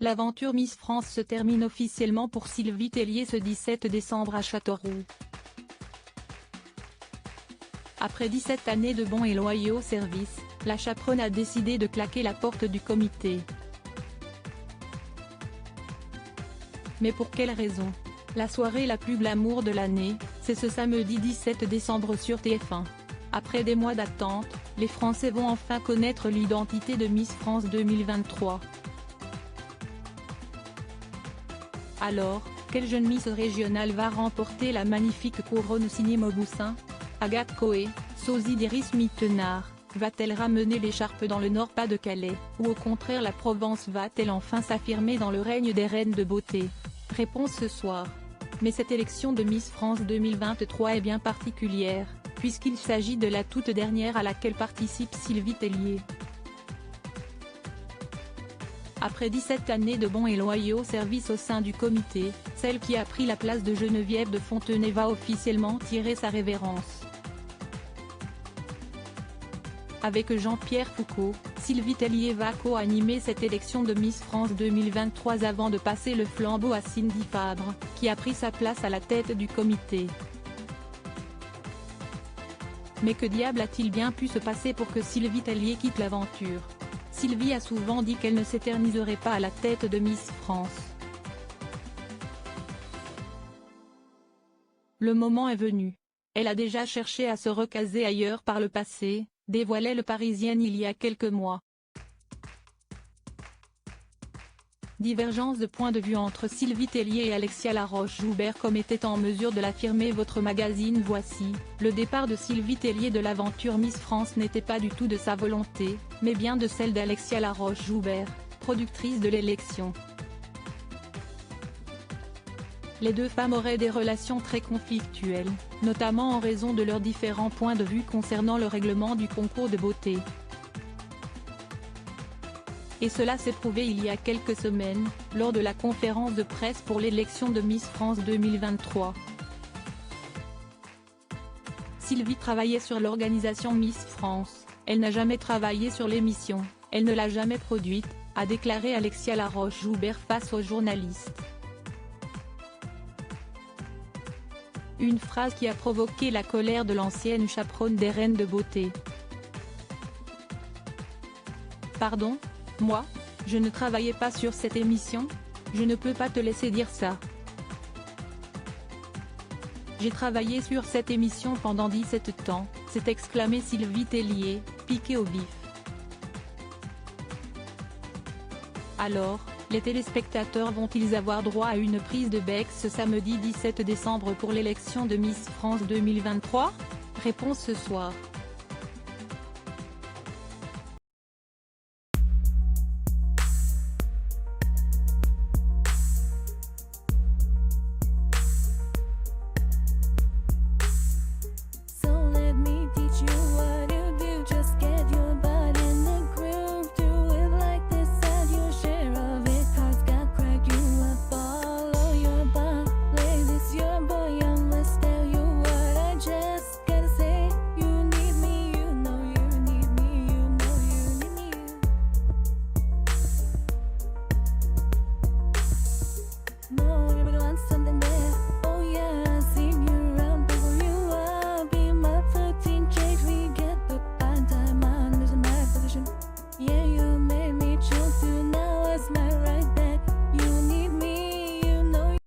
L'aventure Miss France se termine officiellement pour Sylvie Tellier ce 17 décembre à Châteauroux. Après 17 années de bons et loyaux services, la chaperonne a décidé de claquer la porte du comité. Mais pour quelle raison? La soirée la plus glamour de l'année, c'est ce samedi 17 décembre sur TF1. Après des mois d'attente, les Français vont enfin connaître l'identité de Miss France 2023. Alors, quelle jeune Miss régionale va remporter la magnifique couronne signée Mauboussin? Agathe Coé, sosie d'Iris Mittenard, va-t-elle ramener l'écharpe dans le Nord-Pas-de-Calais, ou au contraire la Provence va-t-elle enfin s'affirmer dans le règne des reines de beauté? Réponse ce soir. Mais cette élection de Miss France 2023 est bien particulière, puisqu'il s'agit de la toute dernière à laquelle participe Sylvie Tellier. Après 17 années de bons et loyaux services au sein du comité, celle qui a pris la place de Geneviève de Fontenay va officiellement tirer sa révérence. Avec Jean-Pierre Foucault, Sylvie Tellier va co-animer cette élection de Miss France 2023 avant de passer le flambeau à Cindy Fabre, qui a pris sa place à la tête du comité. Mais que diable a-t-il bien pu se passer pour que Sylvie Tellier quitte l'aventure? Sylvie a souvent dit qu'elle ne s'éterniserait pas à la tête de Miss France. Le moment est venu. Elle a déjà cherché à se recaser ailleurs par le passé, dévoilait Le Parisien il y a quelques mois. Divergence de point de vue entre Sylvie Tellier et Alexia Laroche-Joubert comme était en mesure de l'affirmer votre magazine Voici, le départ de Sylvie Tellier de l'aventure Miss France n'était pas du tout de sa volonté, mais bien de celle d'Alexia Laroche-Joubert, productrice de l'élection. Les deux femmes auraient des relations très conflictuelles, notamment en raison de leurs différents points de vue concernant le règlement du concours de beauté. Et cela s'est prouvé il y a quelques semaines, lors de la conférence de presse pour l'élection de Miss France 2023. Sylvie travaillait sur l'organisation Miss France, elle n'a jamais travaillé sur l'émission, elle ne l'a jamais produite, a déclaré Alexia Laroche-Joubert face aux journalistes. Une phrase qui a provoqué la colère de l'ancienne chaperonne des reines de beauté. Pardon? Moi? Je ne travaillais pas sur cette émission? Je ne peux pas te laisser dire ça. J'ai travaillé sur cette émission pendant 17 ans, s'est exclamée Sylvie Tellier, piquée au vif. Alors, les téléspectateurs vont-ils avoir droit à une prise de bec ce samedi 17 décembre pour l'élection de Miss France 2023? Réponse ce soir.